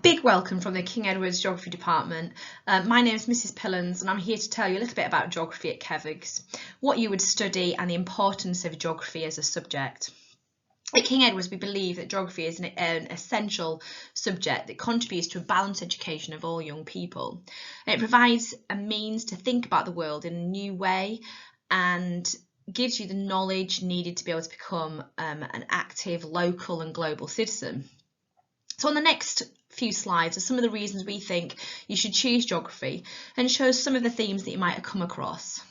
big welcome from the King Edward's Geography Department. My name is Mrs Pillans and I'm here to tell you a little bit about geography at Kevigs, what you would study and the importance of geography as a subject. At King Edward's we believe that geography is an essential subject that contributes to a balanced education of all young people. And it provides a means to think about the world in a new way and gives you the knowledge needed to be able to become an active local and global citizen. So on the next few slides are some of the reasons we think you should choose geography and shows some of the themes that you might have come across.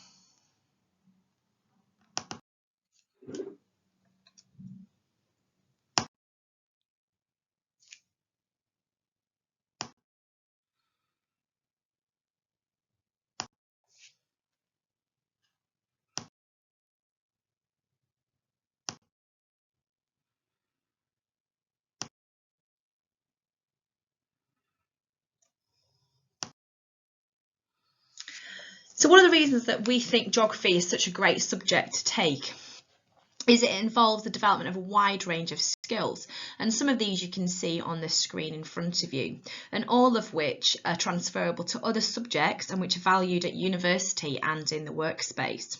So one of the reasons that we think geography is such a great subject to take is it involves the development of a wide range of skills, and some of these you can see on the screen in front of you, and all of which are transferable to other subjects and which are valued at university and in the workspace.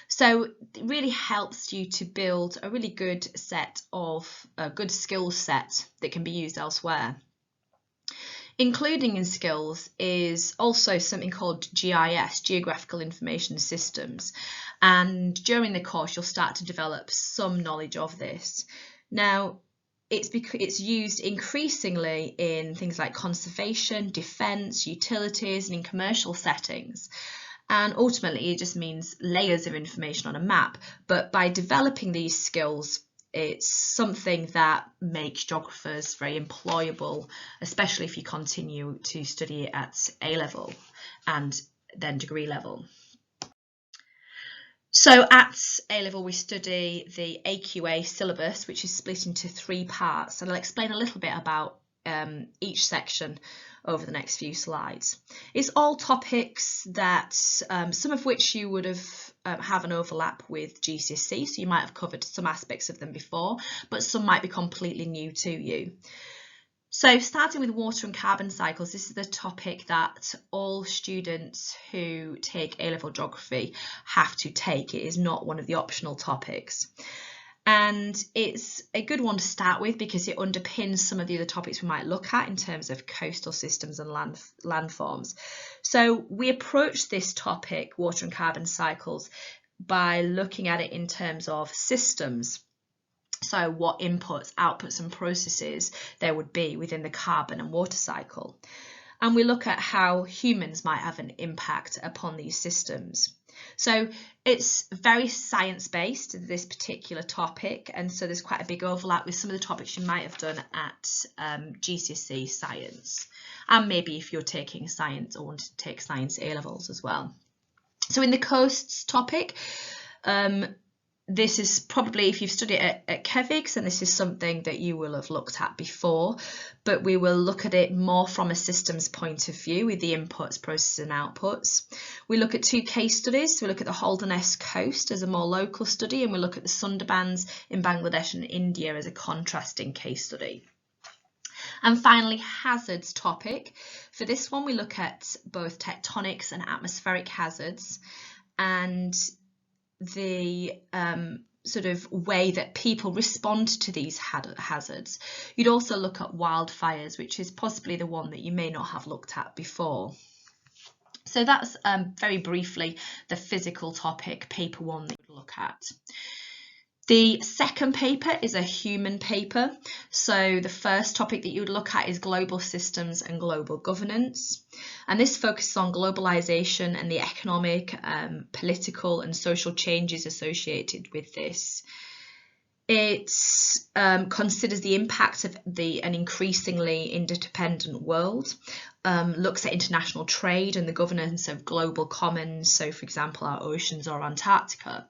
So it really helps you to build a really good skill set that can be used elsewhere. Including in skills is also something called GIS, Geographical Information Systems, and during the course you'll start to develop some knowledge of this. Now it's used increasingly in things like conservation, defence, utilities and in commercial settings, and ultimately it just means layers of information on a map, but by developing these skills it's something that makes geographers very employable, especially if you continue to study at A level and then degree level. So at A level we study the AQA syllabus, which is split into 3 parts, and I'll explain a little bit about each section over the next few slides. It's all topics that some of which you would have an overlap with GCSE, so you might have covered some aspects of them before, but some might be completely new to you. So starting with water and carbon cycles, this is the topic that all students who take A-level geography have to take. It is not one of the optional topics. And it's a good one to start with because it underpins some of the other topics we might look at in terms of coastal systems and landforms. So we approach this topic, water and carbon cycles, by looking at it in terms of systems. So what inputs, outputs and processes there would be within the carbon and water cycle. And we look at how humans might have an impact upon these systems. So it's very science-based, this particular topic, and so there's quite a big overlap with some of the topics you might have done at GCSE science, and maybe if you're taking science or want to take science A-levels as well. So in the coasts topic, this is probably, if you've studied at Kevigs, and this is something that you will have looked at before, but we will look at it more from a systems point of view with the inputs, processes and outputs. We look at 2 case studies. So we look at the Holderness coast as a more local study, and we look at the Sundarbans in Bangladesh and India as a contrasting case study. And finally, hazards topic. For this one, we look at both tectonics and atmospheric hazards, and the sort of way that people respond to these hazards. You'd also look at wildfires, which is possibly the one that you may not have looked at before. So that's very briefly the physical topic, paper 1 that you look at. The second paper is a human paper. So the first topic that you would look at is global systems and global governance. And this focuses on globalization and the economic, political and social changes associated with this. It considers the impact of an increasingly interdependent world, looks at international trade and the governance of global commons, so for example our oceans or Antarctica.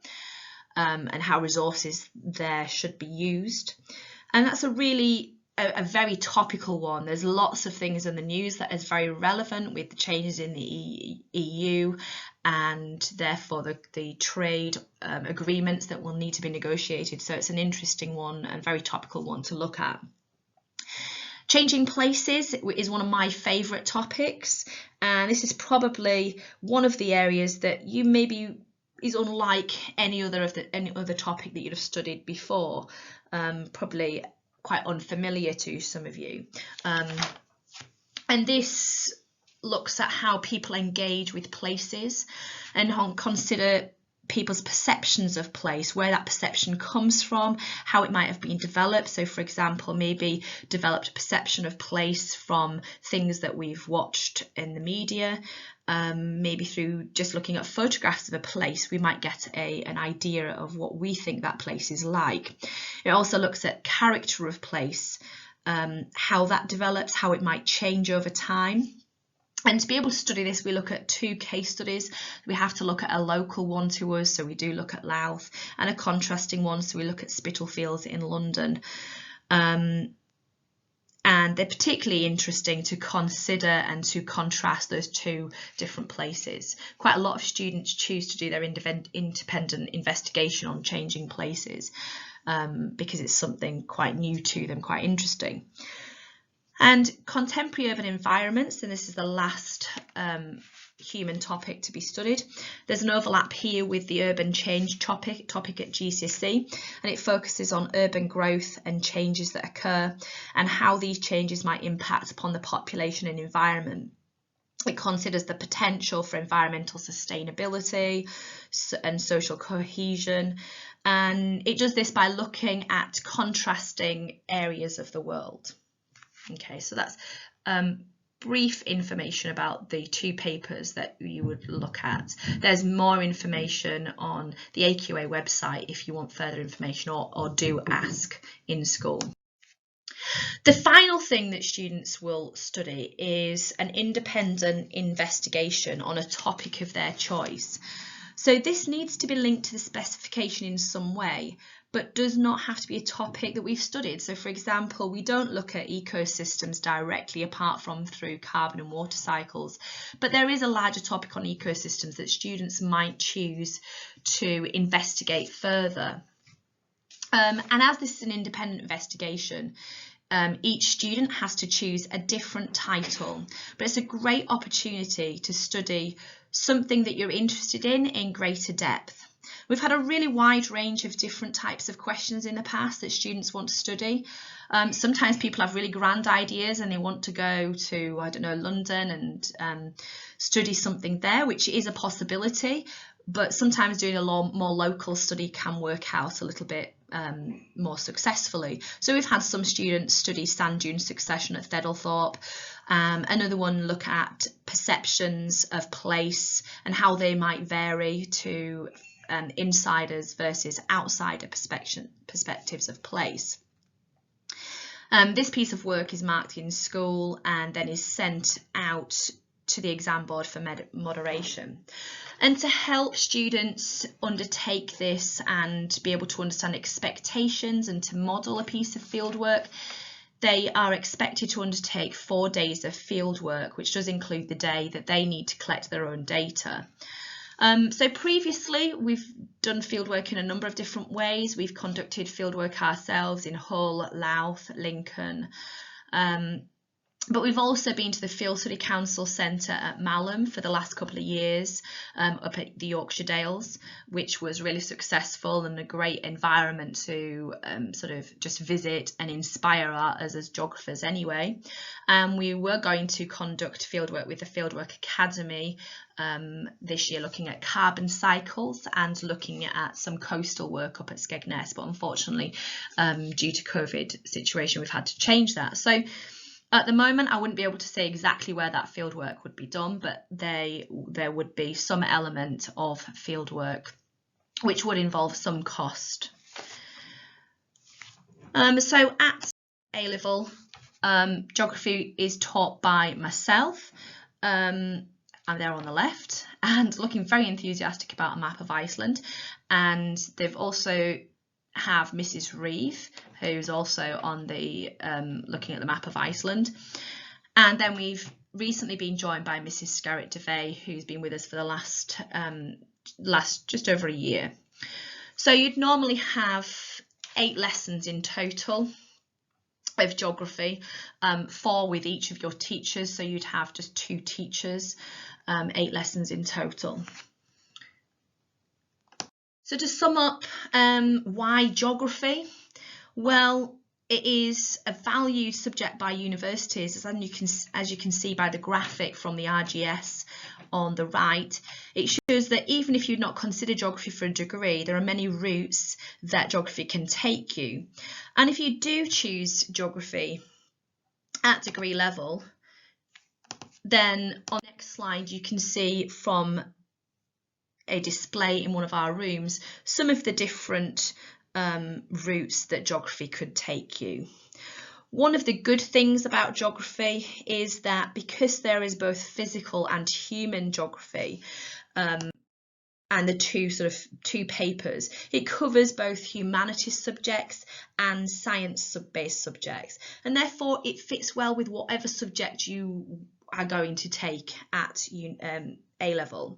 And how resources there should be used. And that's a very topical one. There's lots of things in the news that is very relevant with the changes in the EU and therefore the trade agreements that will need to be negotiated. So it's an interesting one and very topical one to look at. Changing places is one of my favourite topics, and this is probably one of the areas that you maybe is unlike any other topic that you'd have studied before, probably quite unfamiliar to some of you. And this looks at how people engage with places and consider people's perceptions of place, where that perception comes from, how it might have been developed. So for example, maybe developed a perception of place from things that we've watched in the media. Maybe through just looking at photographs of a place, we might get an idea of what we think that place is like. It also looks at character of place, how that develops, how it might change over time. And to be able to study this, we look at 2 case studies. We have to look at a local one to us, so we do look at Louth, and a contrasting one, so we look at Spitalfields in London. And they're particularly interesting to consider and to contrast those 2 different places. Quite a lot of students choose to do their independent investigation on changing places because it's something quite new to them, quite interesting. And contemporary urban environments, and this is the last human topic to be studied. There's an overlap here with the urban change topic at GCSE, and it focuses on urban growth and changes that occur and how these changes might impact upon the population and environment. It considers the potential for environmental sustainability and social cohesion, and it does this by looking at contrasting areas of the world. Okay, so that's brief information about the 2 papers that you would look at. There's more information on the AQA website if you want further information, or do ask in school. The final thing that students will study is an independent investigation on a topic of their choice. So this needs to be linked to the specification in some way, but does not have to be a topic that we've studied. So for example, we don't look at ecosystems directly apart from through carbon and water cycles, but there is a larger topic on ecosystems that students might choose to investigate further. And as this is an independent investigation, each student has to choose a different title, but it's a great opportunity to study something that you're interested in greater depth. We've had a really wide range of different types of questions in the past that students want to study. Sometimes people have really grand ideas and they want to go to, I don't know, London and study something there, which is a possibility, but sometimes doing a more local study can work out a little bit more successfully. So we've had some students study sand dune succession at Thedlethorpe, another one look at perceptions of place and how they might vary to insiders versus outsider perspectives of place. This piece of work is marked in school and then is sent out to the exam board for moderation. And to help students undertake this and be able to understand expectations and to model a piece of fieldwork, they are expected to undertake 4 days of fieldwork, which does include the day that they need to collect their own data. So previously we've done fieldwork in a number of different ways. We've conducted fieldwork ourselves in Hull, Louth, Lincoln, but we've also been to the Field Study Council Centre at Malham for the last couple of years, up at the Yorkshire Dales, which was really successful and a great environment to sort of just visit and inspire us as geographers anyway. We were going to conduct fieldwork with the Fieldwork Academy this year, looking at carbon cycles and looking at some coastal work up at Skegness, but unfortunately due to COVID situation we've had to change that. So at the moment, I wouldn't be able to say exactly where that fieldwork would be done, but there would be some element of fieldwork which would involve some cost. So at A-level, geography is taught by myself. I'm there on the left and looking very enthusiastic about a map of Iceland, and they've also have Mrs. Reeve, who's also on the looking at the map of Iceland, and then we've recently been joined by Mrs. Scarrett DeVay, who's been with us for the last just over a year. So you'd normally have 8 lessons in total, of geography, 4 with each of your teachers, so you'd have just 2 teachers, 8 lessons in total. So to sum up, why geography? Well, it is a valued subject by universities, as you can see by the graphic from the RGS on the right. It shows that even if you'd not consider geography for a degree, there are many routes that geography can take you. And if you do choose geography at degree level, then on the next slide you can see from a display in one of our rooms some of the different routes that geography could take you. One of the good things about geography is that because there is both physical and human geography, and the two papers, it covers both humanities subjects and science-based subjects, and therefore it fits well with whatever subject you are going to take at A level.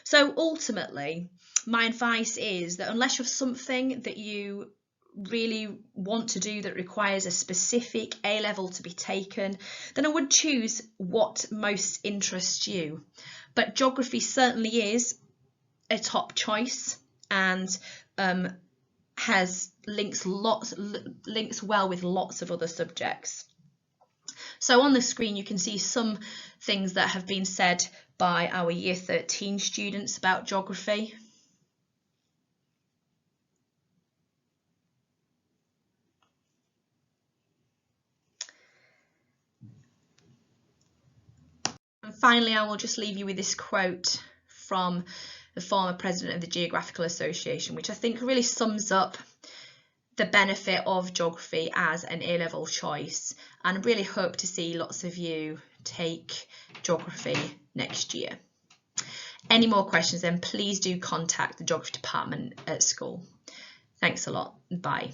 So ultimately, my advice is that unless you have something that you really want to do that requires a specific A level to be taken, then I would choose what most interests you. But geography certainly is a top choice and links well with lots of other subjects. So on the screen you can see some things that have been said by our Year 13 students about geography. And finally, I will just leave you with this quote from the former president of the Geographical Association, which I think really sums up the benefit of geography as an A-level choice, and I really hope to see lots of you take geography next year. Any more questions, then please do contact the geography department at school. Thanks a lot. Bye.